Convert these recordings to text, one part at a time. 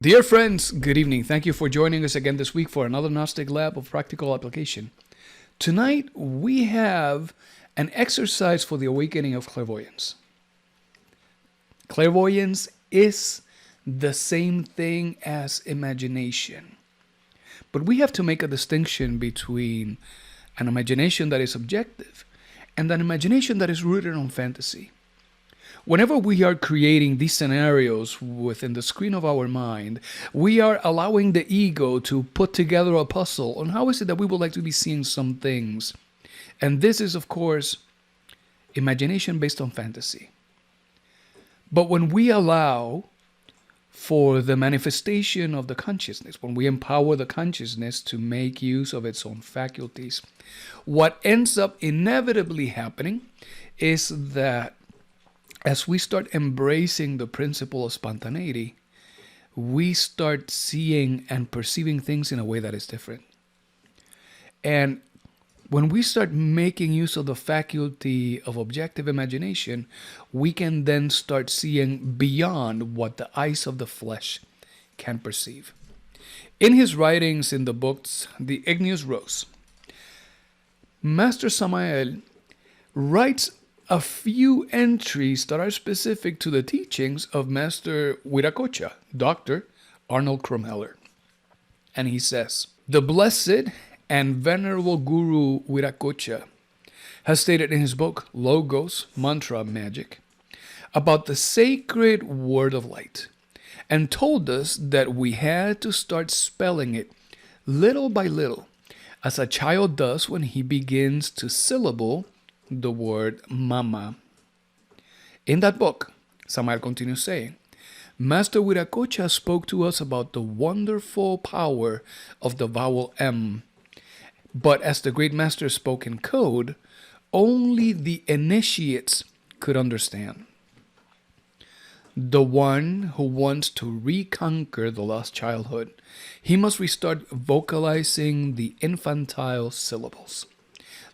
Dear friends, good evening. Thank you for joining us again this week for another Gnostic Lab of Practical Application. Tonight, we have an exercise for the awakening of clairvoyance. Clairvoyance is the same thing as imagination. But we have to make a distinction between an imagination that is objective and an imagination that is rooted on fantasy. Whenever we are creating these scenarios within the screen of our mind, we are allowing the ego to put together a puzzle on how is it that we would like to be seeing some things. And this is, of course, imagination based on fantasy. But when we allow for the manifestation of the consciousness, when we empower the consciousness to make use of its own faculties, what ends up inevitably happening is that as we start embracing the principle of spontaneity, we start seeing and perceiving things in a way that is different. And when we start making use of the faculty of objective imagination, we can then start seeing beyond what the eyes of the flesh can perceive. In his writings in the books, The Igneous Rose, Master Samael writes a few entries that are specific to the teachings of Master Viracocha, Dr. Arnold Krumheller. And he says, the blessed and venerable Guru Viracocha has stated in his book, Logos, Mantra, Magic, about the sacred word of light, and told us that we had to start spelling it little by little, as a child does when he begins to syllable the word mama. In that book, Samael continues saying, Master Viracocha spoke to us about the wonderful power of the vowel M. But as the great master spoke in code, only the initiates could understand. The one who wants to reconquer the lost childhood, he must restart vocalizing the infantile syllables.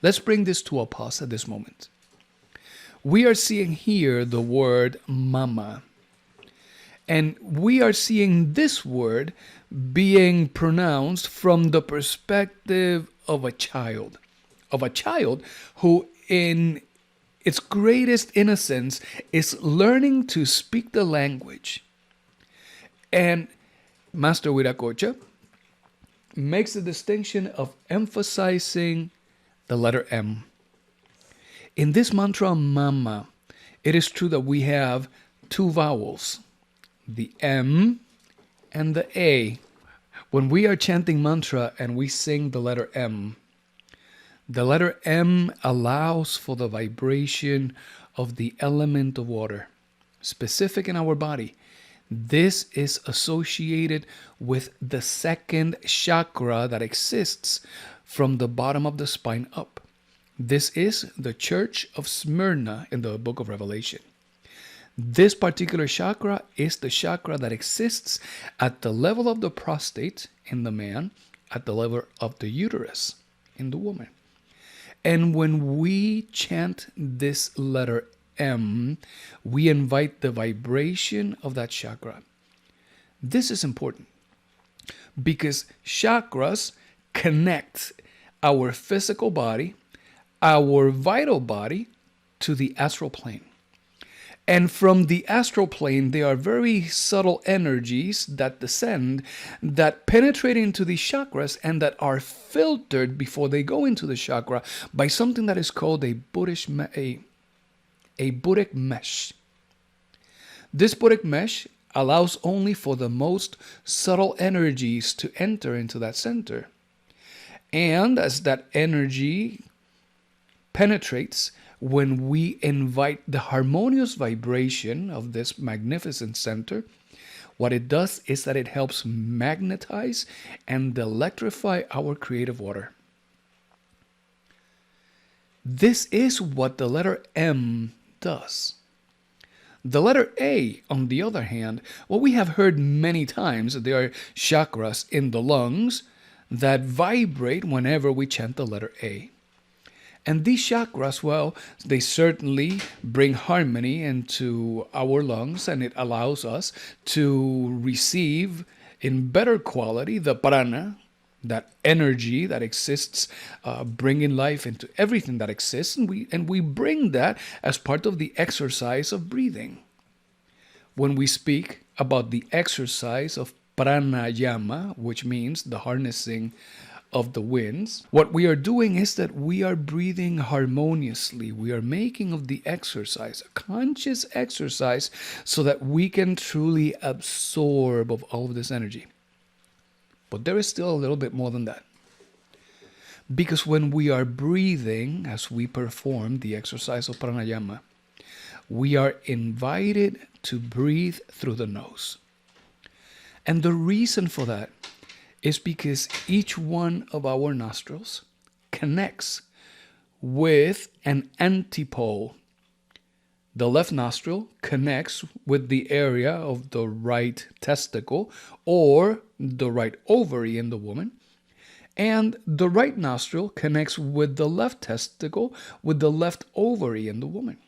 Let's bring this to a pause at this moment. We are seeing here the word mama. And we are seeing this word being pronounced from the perspective of a child who in its greatest innocence is learning to speak the language. And Master Viracocha makes the distinction of emphasizing the letter M. In this mantra mama, it is true that we have two vowels, the M and the A. When we are chanting mantra and we sing the letter M allows for the vibration of the element of water, specific in our body. This is associated with the second chakra that exists from the bottom of the spine up. This is the Church of Smyrna in the book of Revelation. This particular chakra is the chakra that exists at the level of the prostate in the man, at the level of the uterus in the woman. And when we chant this letter M, we invite the vibration of that chakra. This is important because chakras connect our physical body, our vital body, to the astral plane. And from the astral plane, there are very subtle energies that descend, that penetrate into these chakras, and that are filtered before they go into the chakra by something that is called a Buddhic mesh. This Buddhic mesh allows only for the most subtle energies to enter into that center. And as that energy penetrates, when we invite the harmonious vibration of this magnificent center, what it does is that it helps magnetize and electrify our creative water. This is what the letter M does. The letter A, on the other hand, well, we have heard many times there are chakras in the lungs that vibrate whenever we chant the letter A. And these chakras, well, they certainly bring harmony into our lungs, and it allows us to receive in better quality the prana, that energy that exists, bringing life into everything that exists, and we bring that as part of the exercise of breathing. When we speak about the exercise of pranayama, which means the harnessing of the winds, what we are doing is that we are breathing harmoniously. We are making of the exercise a conscious exercise so that we can truly absorb of all of this energy. But there is still a little bit more than that. Because when we are breathing, as we perform the exercise of pranayama, we are invited to breathe through the nose. And the reason for that is because each one of our nostrils connects with an antipole. The left nostril connects with the area of the right testicle or the right ovary in the woman. And the right nostril connects with the left testicle, with the left ovary in the woman.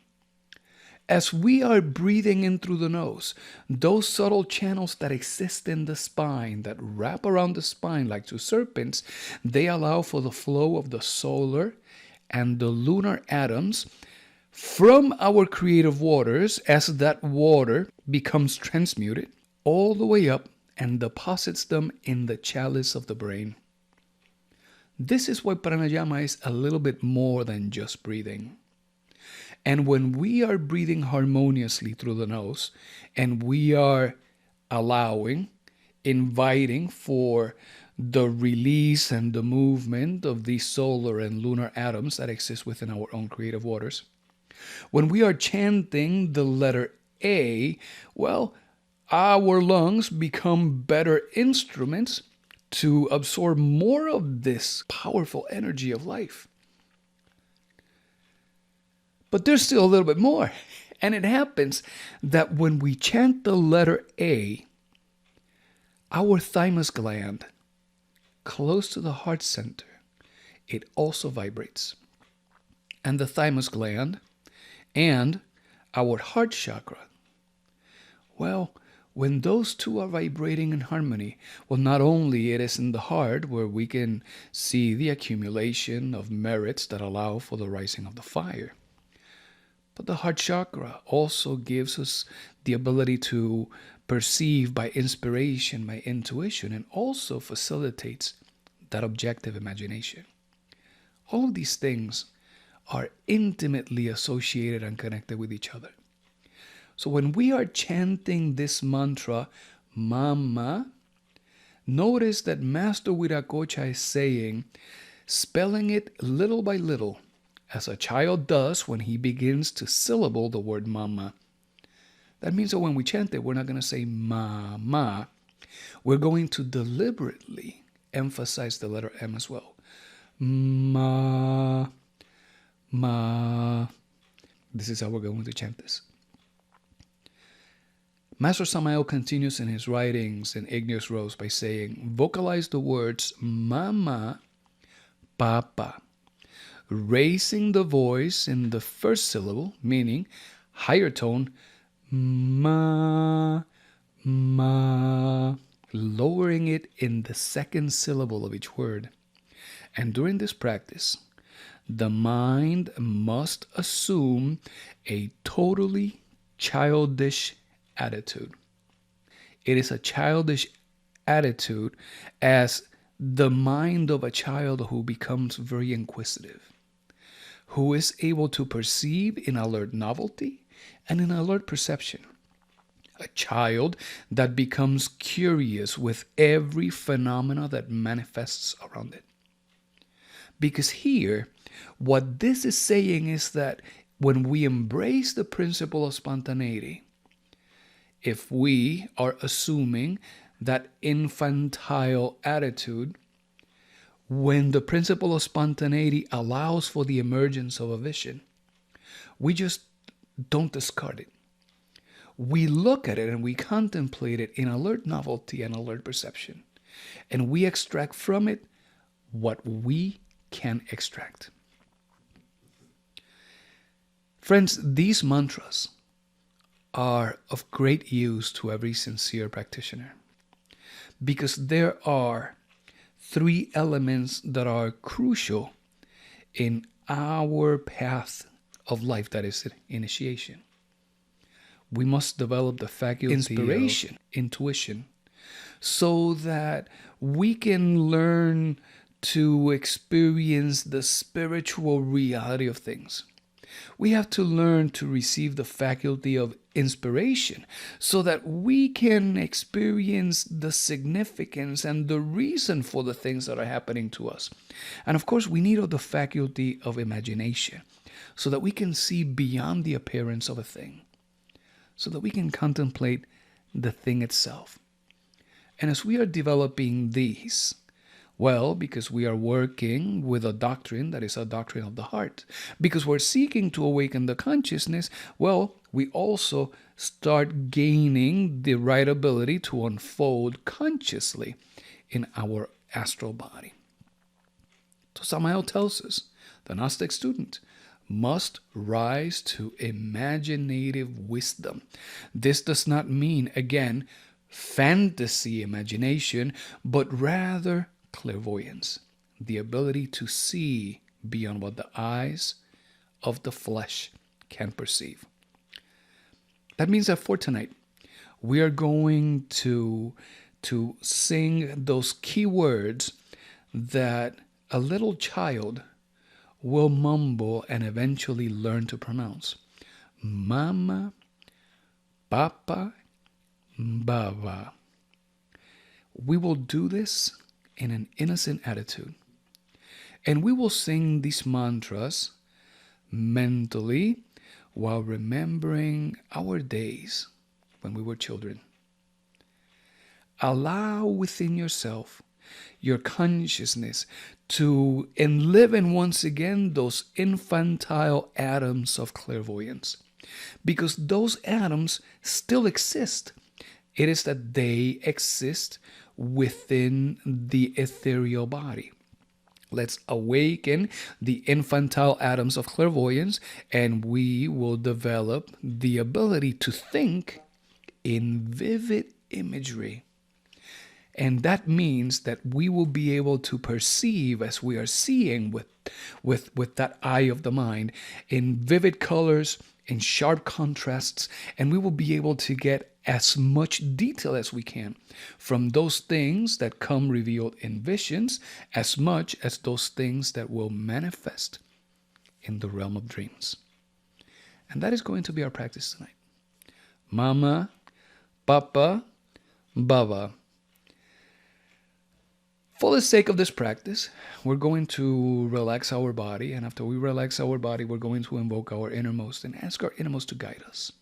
As we are breathing in through the nose, those subtle channels that exist in the spine, that wrap around the spine like two serpents, they allow for the flow of the solar and the lunar atoms from our creative waters as that water becomes transmuted all the way up and deposits them in the chalice of the brain. This is why pranayama is a little bit more than just breathing. And when we are breathing harmoniously through the nose and we are allowing, inviting for the release and the movement of these solar and lunar atoms that exist within our own creative waters, when we are chanting the letter A, well, our lungs become better instruments to absorb more of this powerful energy of life. But there's still a little bit more. And it happens that when we chant the letter A, our thymus gland, close to the heart center, it also vibrates. And the thymus gland and our heart chakra, well, when those two are vibrating in harmony, well, not only it is in the heart where we can see the accumulation of merits that allow for the rising of the fire, but the heart chakra also gives us the ability to perceive by inspiration, by intuition, and also facilitates that objective imagination. All of these things are intimately associated and connected with each other. So when we are chanting this mantra, Mama, notice that Master Viracocha is saying, spelling it little by little, as a child does when he begins to syllable the word mama. That means that when we chant it, we're not going to say ma. We're going to deliberately emphasize the letter M as well. Ma. This is how we're going to chant this. Master Samael continues in his writings in Igneous Rose by saying, vocalize the words mama, papa, raising the voice in the first syllable, meaning higher tone, ma, lowering it in the second syllable of each word. And during this practice, the mind must assume a totally childish attitude. It is a childish attitude as the mind of a child who becomes very inquisitive, who is able to perceive in alert novelty and in alert perception. A child that becomes curious with every phenomena that manifests around it. Because here, what this is saying is that when we embrace the principle of spontaneity, if we are assuming that infantile attitude, when the principle of spontaneity allows for the emergence of a vision, we just don't discard it. We look at it and we contemplate it in alert novelty and alert perception. And we extract from it what we can extract. Friends, these mantras are of great use to every sincere practitioner because there are three elements that are crucial in our path of life, that is initiation. We must develop the faculty inspiration, intuition, so that we can learn to experience the spiritual reality of things. We have to learn to receive the faculty of inspiration so that we can experience the significance and the reason for the things that are happening to us. And of course, we need the faculty of imagination so that we can see beyond the appearance of a thing, so that we can contemplate the thing itself. And as we are developing these, well, because we are working with a doctrine that is a doctrine of the heart, because we're seeking to awaken the consciousness, well, we also start gaining the right ability to unfold consciously in our astral body. So Samael tells us, the Gnostic student must rise to imaginative wisdom. This does not mean, again, fantasy imagination, but rather clairvoyance, the ability to see beyond what the eyes of the flesh can perceive. That means that for tonight, we are going to sing those key words that a little child will mumble and eventually learn to pronounce. Mama, Papa, Baba. We will do this in an innocent attitude. And we will sing these mantras mentally while remembering our days when we were children. Allow within yourself your consciousness to enliven once again those infantile atoms of clairvoyance, because those atoms still exist. It is that they exist within the ethereal body. Let's awaken the infantile atoms of clairvoyance, and we will develop the ability to think in vivid imagery. And that means that we will be able to perceive as we are seeing with that eye of the mind in vivid colors, in sharp contrasts, and we will be able to get as much detail as we can from those things that come revealed in visions, as much as those things that will manifest in the realm of dreams. And that is going to be our practice tonight. Mama, Papa, Baba. For the sake of this practice, we're going to relax our body, and after we relax our body, we're going to invoke our innermost and ask our innermost to guide us.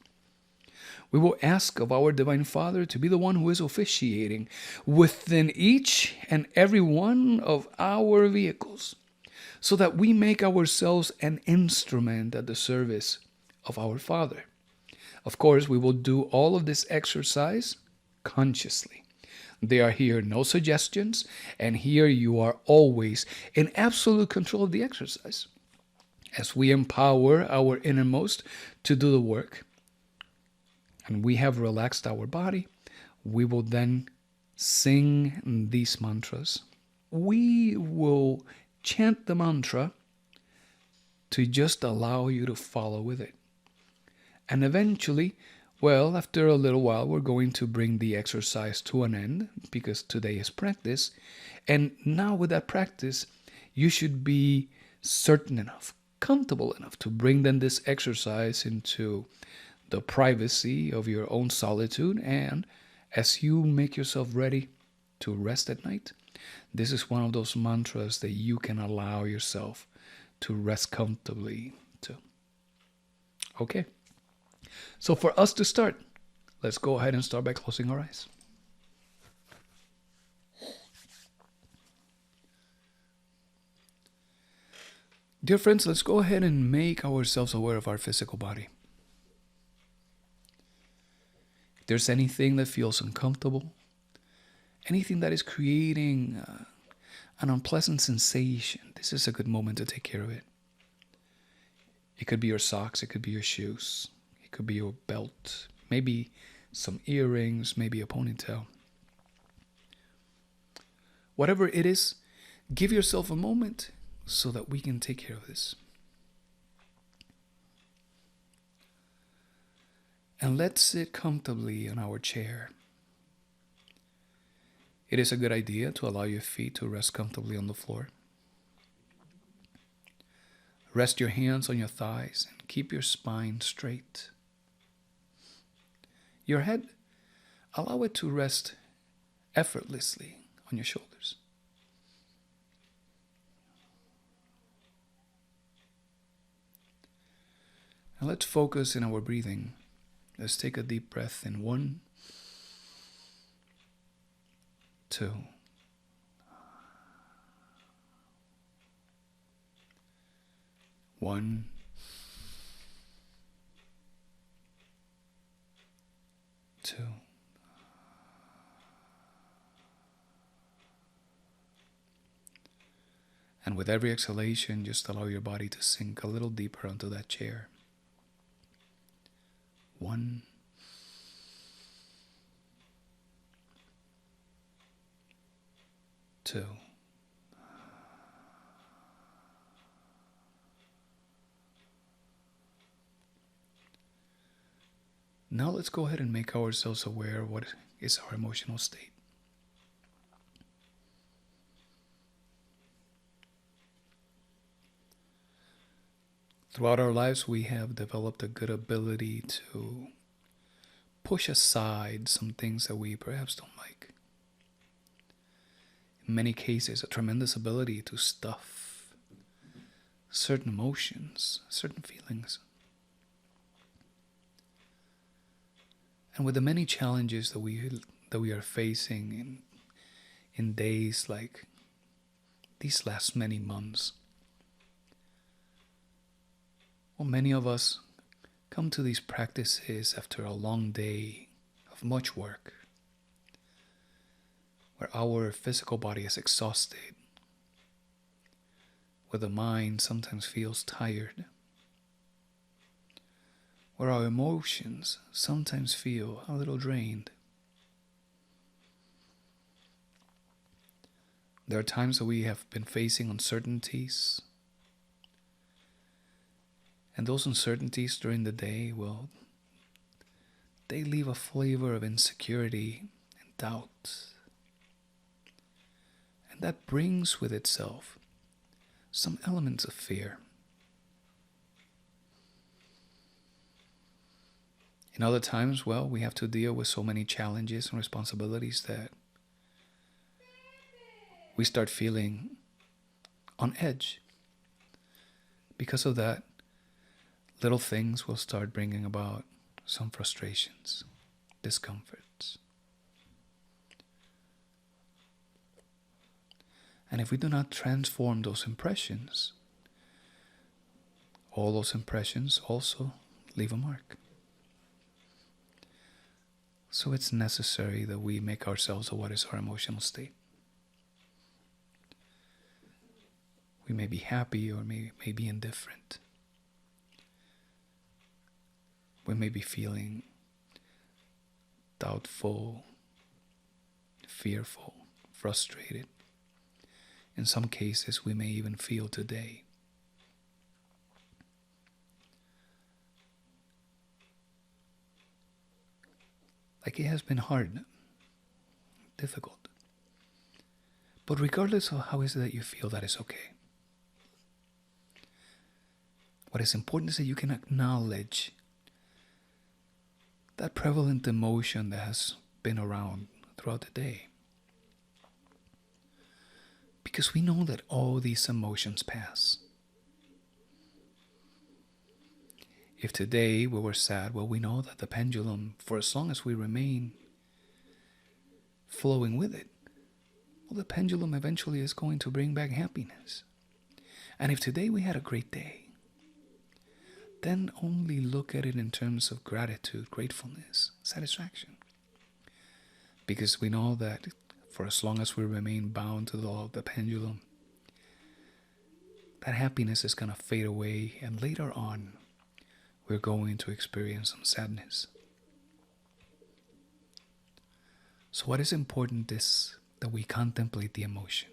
We will ask of our Divine Father to be the one who is officiating within each and every one of our vehicles, so that we make ourselves an instrument at the service of our Father. Of course, we will do all of this exercise consciously. There are here no suggestions, and here you are always in absolute control of the exercise. As we empower our innermost to do the work, and we have relaxed our body, we will then sing these mantras. We will chant the mantra to just allow you to follow with it. And eventually, well, after a little while, we're going to bring the exercise to an end, because today is practice. And now with that practice, you should be certain enough, comfortable enough to bring then this exercise into the privacy of your own solitude. And as you make yourself ready to rest at night, this is one of those mantras that you can allow yourself to rest comfortably to. Okay. So for us to start, let's go ahead and start by closing our eyes. Dear friends, let's go ahead and make ourselves aware of our physical body. If there's anything that feels uncomfortable, anything that is creating an unpleasant sensation, this is a good moment to take care of it. It could be your socks, it could be your shoes. It could be your belt, maybe some earrings, maybe a ponytail. Whatever it is, give yourself a moment so that we can take care of this. And let's sit comfortably on our chair. It is a good idea to allow your feet to rest comfortably on the floor. Rest your hands on your thighs and keep your spine straight. Your head, allow it to rest effortlessly on your shoulders. Now let's focus in our breathing. Let's take a deep breath in 1, 2. 1, 2. And with every exhalation, just allow your body to sink a little deeper onto that chair. 1, 2. Now let's go ahead and make ourselves aware of what is our emotional state. Throughout our lives, we have developed a good ability to push aside some things that we perhaps don't like. In many cases, a tremendous ability to stuff certain emotions, certain feelings. And with the many challenges that we are facing in days like these last many months, well, many of us come to these practices after a long day of much work, where our physical body is exhausted, where the mind sometimes feels tired, where our emotions sometimes feel a little drained. There are times that we have been facing uncertainties, and those uncertainties during the day, well, they leave a flavor of insecurity and doubt. And that brings with itself some elements of fear. In other times, well, we have to deal with so many challenges and responsibilities that we start feeling on edge. Because of that, little things will start bringing about some frustrations, discomforts. And if we do not transform those impressions, all those impressions also leave a mark. So it's necessary that we make ourselves aware what is our emotional state. We may be happy or may be indifferent. We may be feeling doubtful, fearful, frustrated. In some cases, we may even feel today. Like it has been hard, difficult. But regardless of how is it that you feel, that is okay. What is important is that you can acknowledge that prevalent emotion that has been around throughout the day. Because we know that all these emotions pass. If today we were sad, well, we know that the pendulum, for as long as we remain flowing with it, well, the pendulum eventually is going to bring back happiness. And if today we had a great day, then only look at it in terms of gratitude, gratefulness, satisfaction. Because we know that for as long as we remain bound to the law of the pendulum, that happiness is going to fade away, and later on, we're going to experience some sadness. So what is important is that we contemplate the emotion,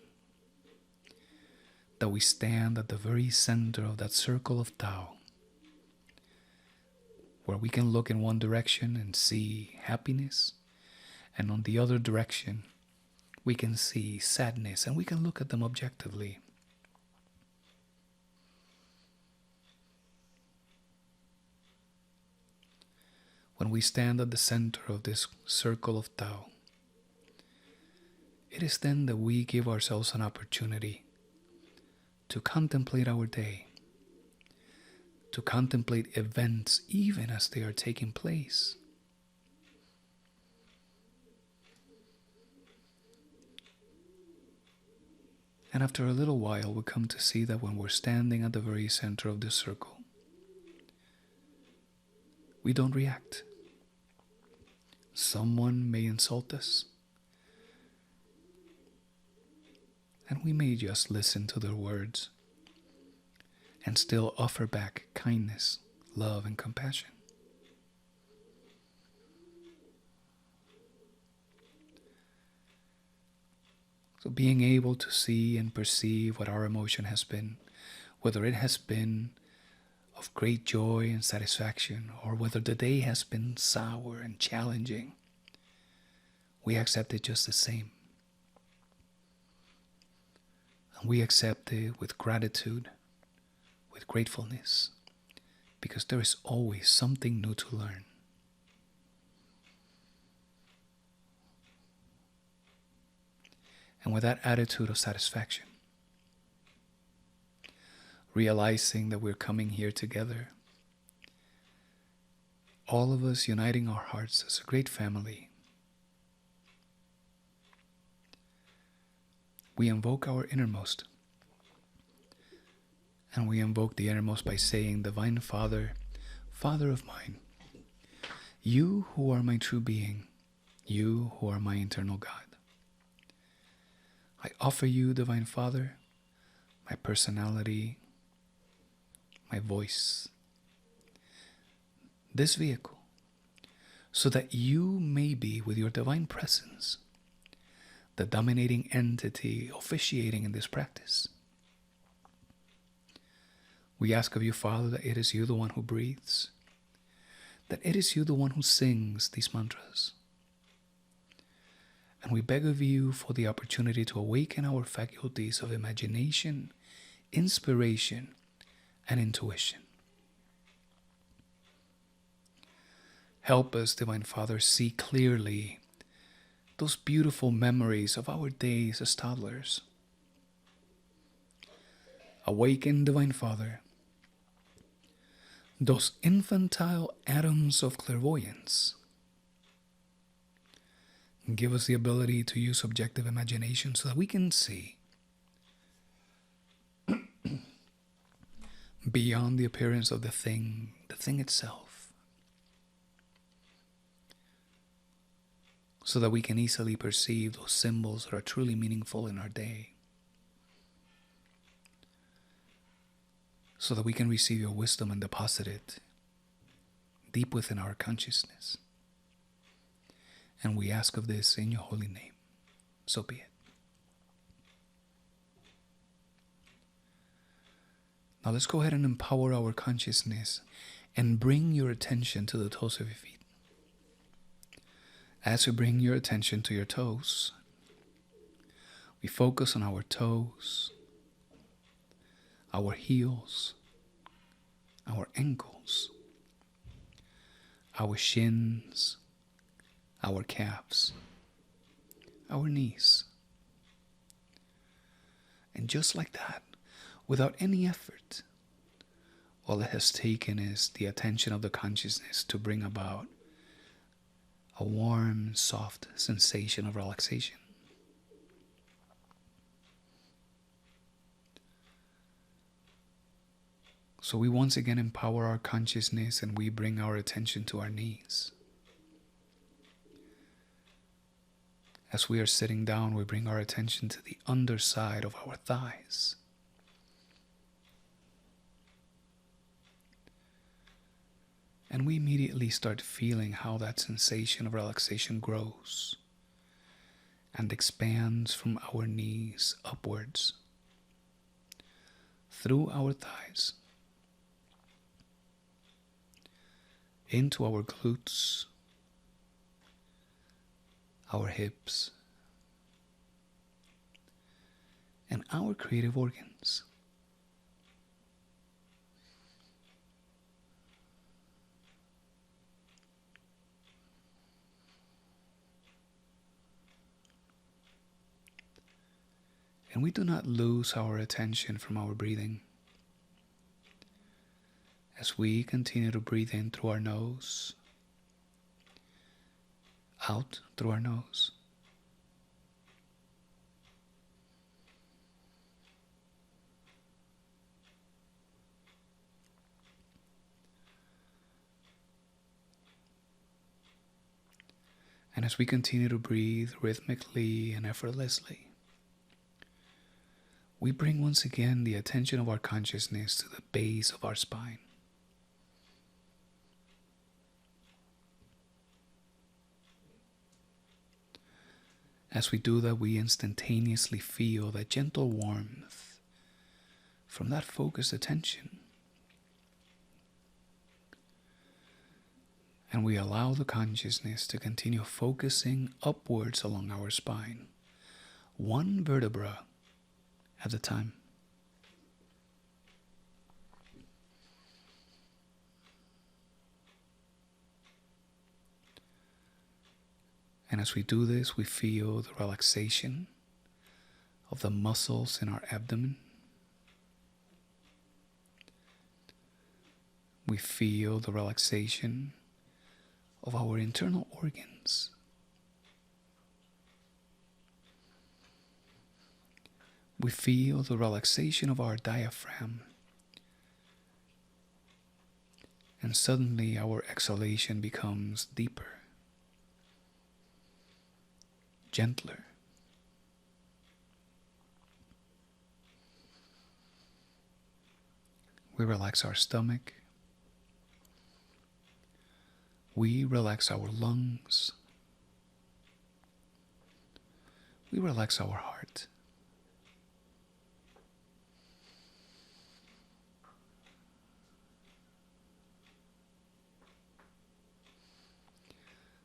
that we stand at the very center of that circle of Tao, where we can look in one direction and see happiness, and on the other direction we can see sadness, and we can look at them objectively. When we stand at the center of this circle of Tao, it is then that we give ourselves an opportunity to contemplate our day, to contemplate events even as they are taking place. And after a little while, we come to see that when we're standing at the very center of this circle, we don't react. Someone may insult us, and we may just listen to their words and still offer back kindness, love, and compassion. So being able to see and perceive what our emotion has been, whether it has been of great joy and satisfaction, or whether the day has been sour and challenging, we accept it just the same. And we accept it with gratitude, with gratefulness, because there is always something new to learn. And with that attitude of satisfaction, realizing that we're coming here together, all of us uniting our hearts as a great family, we invoke our innermost. And we invoke the innermost by saying, Divine Father, Father of mine, you who are my true being, you who are my eternal God, I offer you, Divine Father, my personality, my voice, this vehicle, so that you may be, with your divine presence, the dominating entity officiating in this practice. We ask of you, Father, that it is you the one who breathes, that it is you the one who sings these mantras. And we beg of you for the opportunity to awaken our faculties of imagination, inspiration, and intuition. Help us, Divine Father, see clearly those beautiful memories of our days as toddlers. Awaken, Divine Father, those infantile atoms of clairvoyance. And give us the ability to use objective imagination so that we can see beyond the appearance of the thing itself, so that we can easily perceive those symbols that are truly meaningful in our day, so that we can receive your wisdom and deposit it deep within our consciousness. And we ask of this in your holy name. So be it. Now let's go ahead and empower our consciousness and bring your attention to the toes of your feet. As you bring your attention to your toes, we focus on our toes, our heels, our ankles, our shins, our calves, our knees. And just like that, without any effort, all it has taken is the attention of the consciousness to bring about a warm, soft sensation of relaxation. So we once again empower our consciousness and we bring our attention to our knees. As we are sitting down, we bring our attention to the underside of our thighs. And we immediately start feeling how that sensation of relaxation grows and expands from our knees upwards, through our thighs, into our glutes, our hips, and our creative organs. And we do not lose our attention from our breathing. As we continue to breathe in through our nose, out through our nose. And as we continue to breathe rhythmically and effortlessly, we bring once again the attention of our consciousness to the base of our spine. As we do that, we instantaneously feel that gentle warmth from that focused attention. And we allow the consciousness to continue focusing upwards along our spine, one vertebra at a time. And as we do this, we feel the relaxation of the muscles in our abdomen. We feel the relaxation of our internal organs. We feel the relaxation of our diaphragm. And suddenly our exhalation becomes deeper, gentler. We relax our stomach. We relax our lungs. We relax our heart.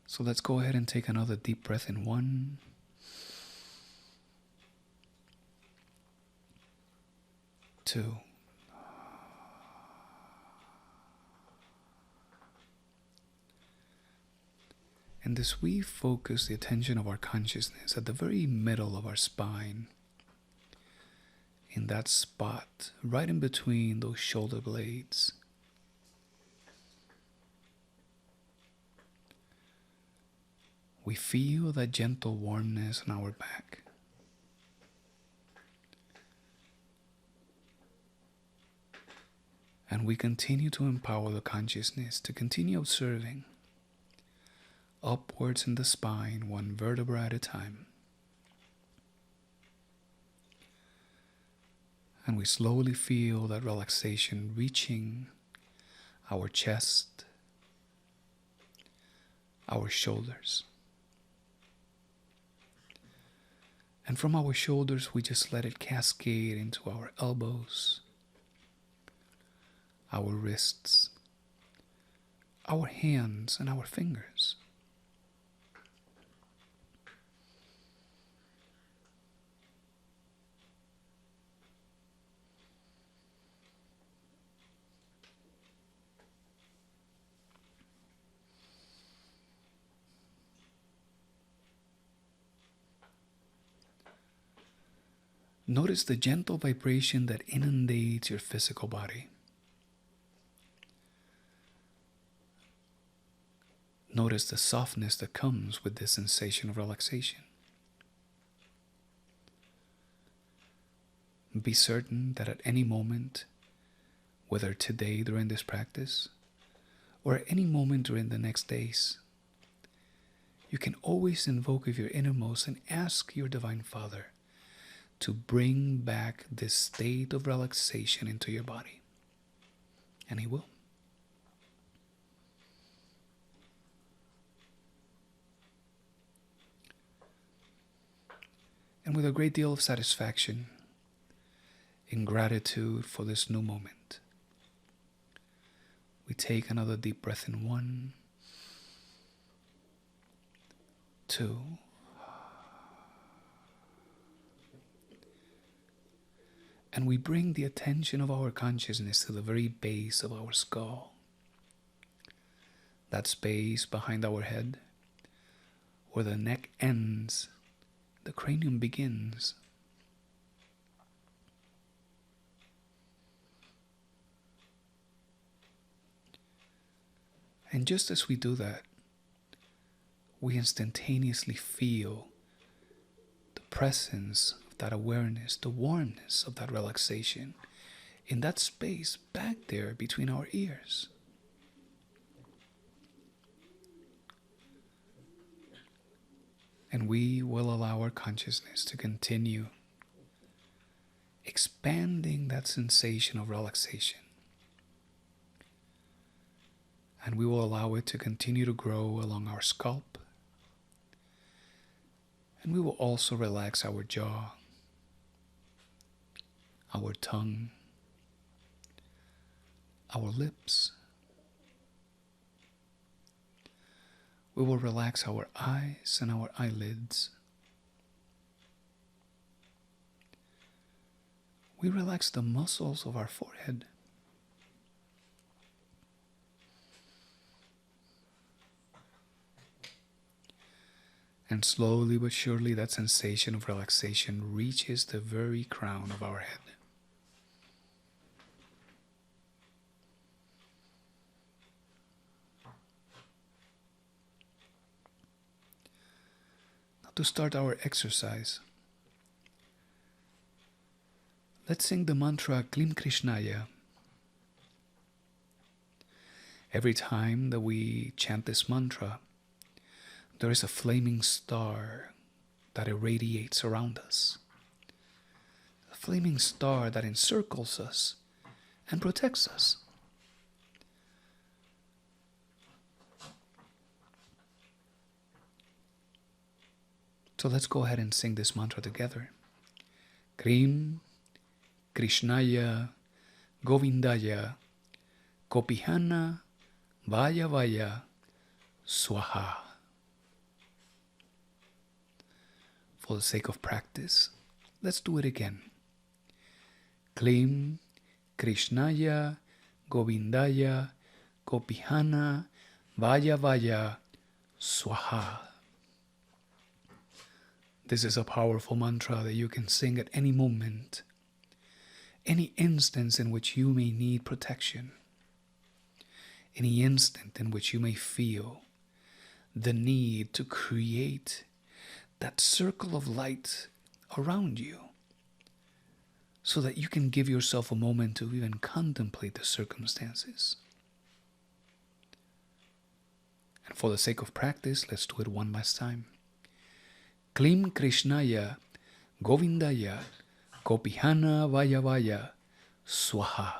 So let's go ahead and take another deep breath in 1, 2. And as we focus the attention of our consciousness at the very middle of our spine, in that spot, right in between those shoulder blades, we feel that gentle warmness on our back. And we continue to empower the consciousness to continue observing upwards in the spine, one vertebra at a time. And we slowly feel that relaxation reaching our chest, our shoulders. And from our shoulders, we just let it cascade into our elbows, our wrists, our hands, and our fingers. Notice the gentle vibration that inundates your physical body. Notice the softness that comes with this sensation of relaxation. Be certain that at any moment, whether today during this practice, or at any moment during the next days, you can always invoke of your innermost and ask your Divine Father to bring back this state of relaxation into your body. And He will. And with a great deal of satisfaction, in gratitude for this new moment, we take another deep breath in 1, 2, and we bring the attention of our consciousness to the very base of our skull, that space behind our head, where the neck ends, the cranium begins. And just as we do that, we instantaneously feel the presence of that awareness, the warmness of that relaxation in that space back there between our ears. And we will allow our consciousness to continue expanding that sensation of relaxation. And we will allow it to continue to grow along our scalp. And we will also relax our jaw, our tongue, our lips. We will relax our eyes and our eyelids. We relax the muscles of our forehead. And slowly but surely that sensation of relaxation reaches the very crown of our head. Now to start our exercise, let's sing the mantra Klim Krishnaya. Every time that we chant this mantra, there is a flaming star that irradiates around us. A flaming star that encircles us and protects us. So let's go ahead and sing this mantra together. Krim, Krishnaya, Govindaya, Kopihana, Vaya Vaya, Swaha. For the sake of practice, let's do it again. Klim, Krishnaya, Govindaya, Kopihana, Vaya Vaya, Swaha. This is a powerful mantra that you can sing at any moment, any instance in which you may need protection, any instant in which you may feel the need to create that circle of light around you so that you can give yourself a moment to even contemplate the circumstances. And for the sake of practice, let's do it one last time. Klim Krishnaya, Govindaya, Kopihana Vaya Vaya, Swaha.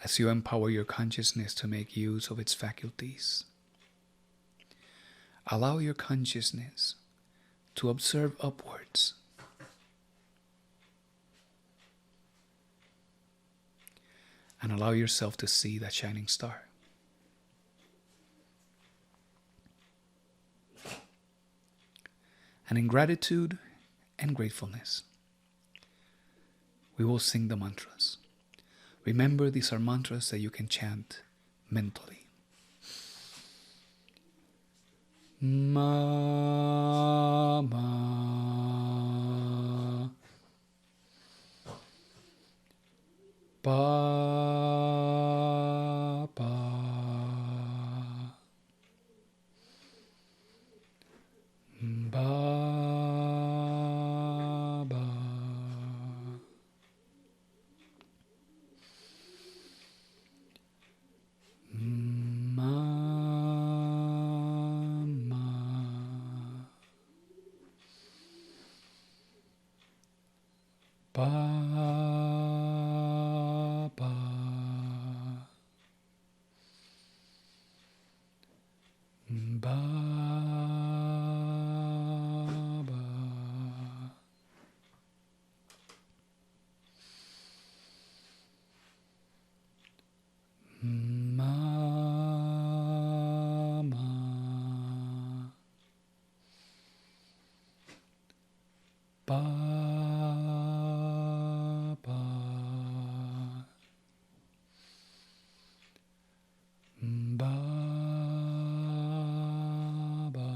As you empower your consciousness to make use of its faculties, allow your consciousness to observe upwards. And allow yourself to see that shining star. And in gratitude and gratefulness, we will sing the mantras. Remember, these are mantras that you can chant mentally. Mama, Papa, Baba, Mama, Papa, Ba, ba. Ma, ma. Ba, ba. Ba, ba.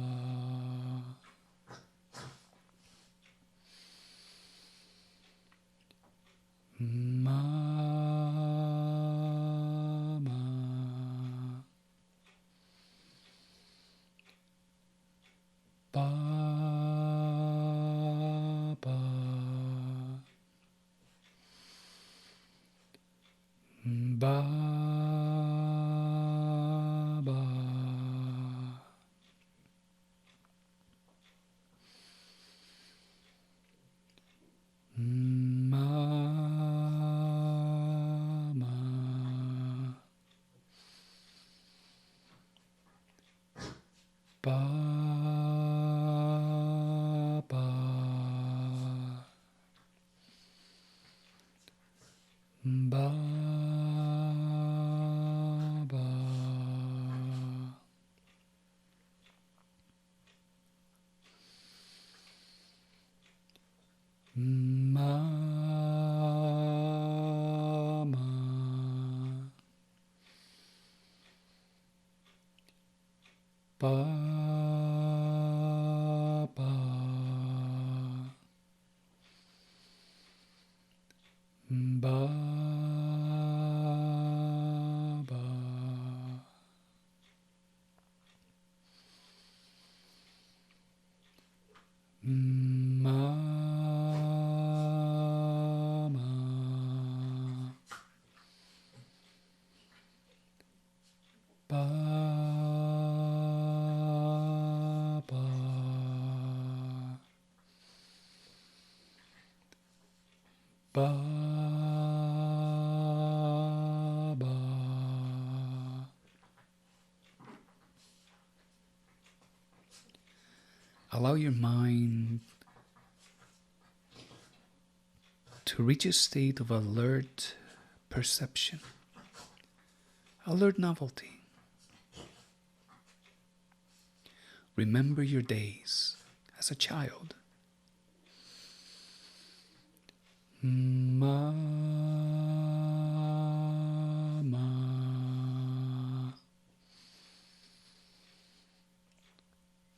Ma, ma. Ba, ba. Ba, ba. Ma, ma. Ba, ba. Ba, ba. Ma, ma. Ba, ba. Ba, ba. Ma, ma. Ba, ba. Ba, ba. Allow your mind to reach a state of alert perception, alert novelty. Remember your days as a child. Ma, ma.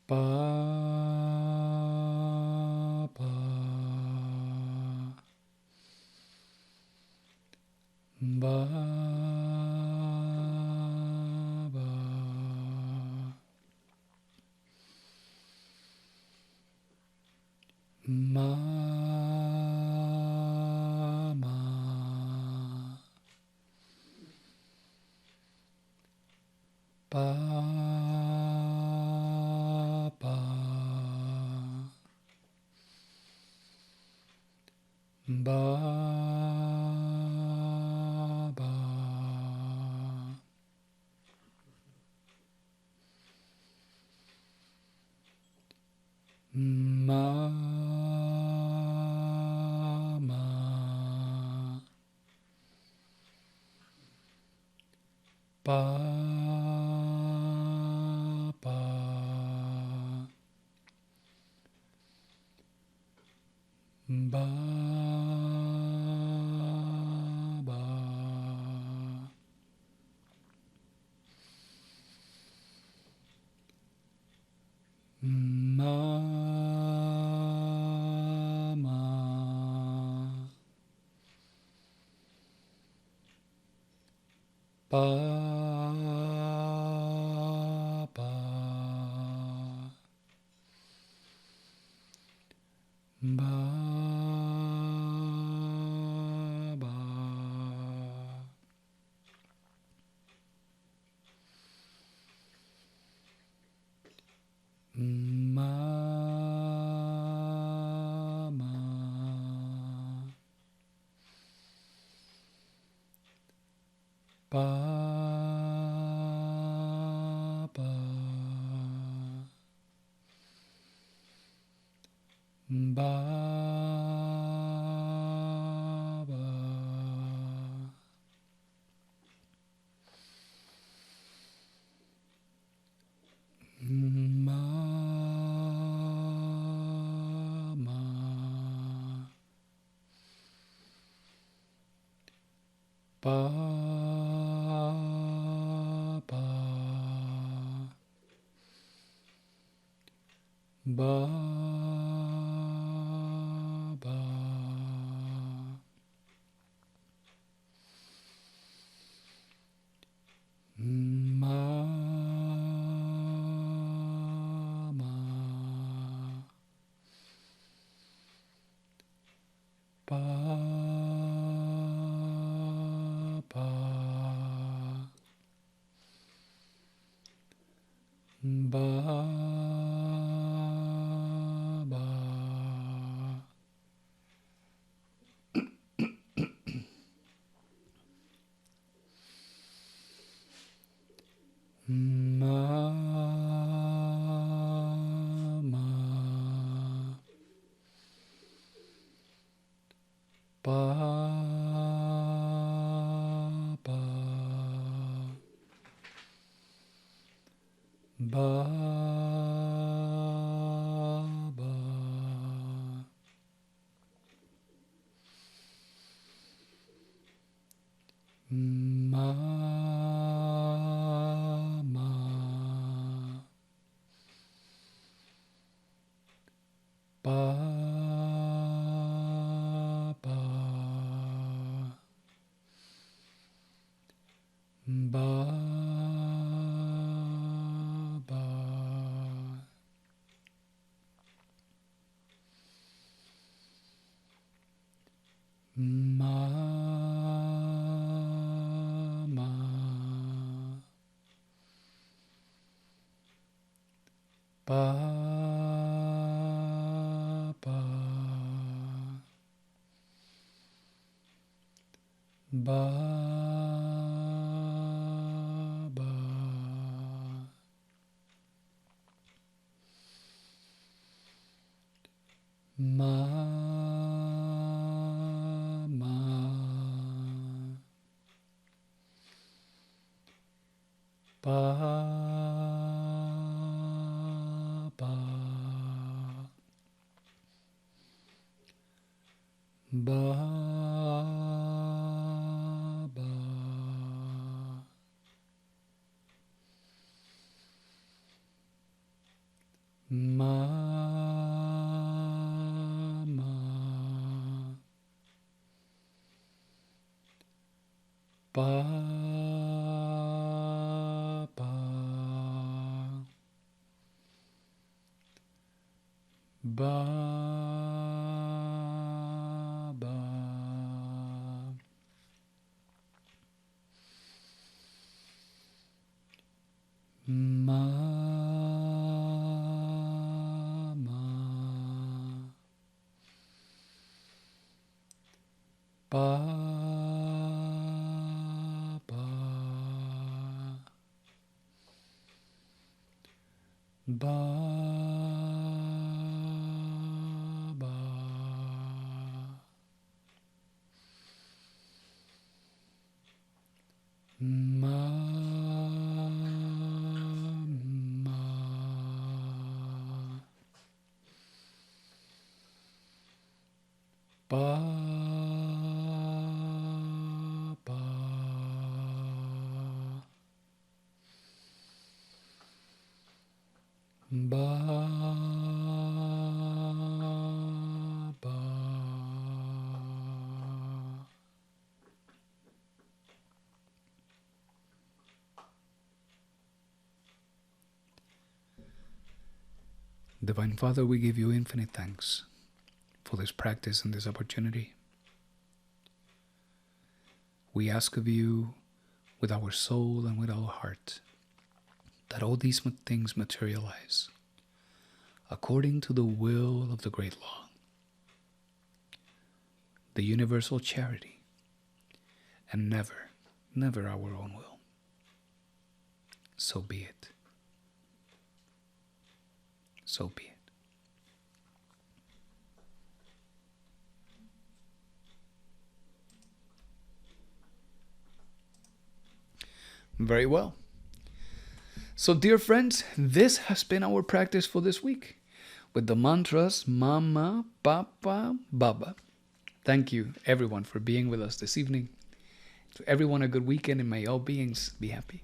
Ba, ba. Ba, ba. Ma, ma. Ba, ba. Ba, ba. Ma, Ba ba ma ma ba ba ba ba ma ma ba ba ba ba ma ma ba ba ba ba ma ma ba ba ba ba ma ma ba ba ba ba ma ma ba ba ba ba ma ma ba ba ba ba ma ma ba ba ba ba ma ma ba ba ba ba Divine Father, we give you infinite thanks for this practice and this opportunity. We ask of you with our soul and with our heart that all these things materialize according to the will of the great law, the universal charity, and never, never our own will. So be it. So be it. Very well. So, dear friends, this has been our practice for this week with the mantras Mama, Papa, Baba. Thank you, everyone, for being with us this evening. To everyone, a good weekend, and may all beings be happy.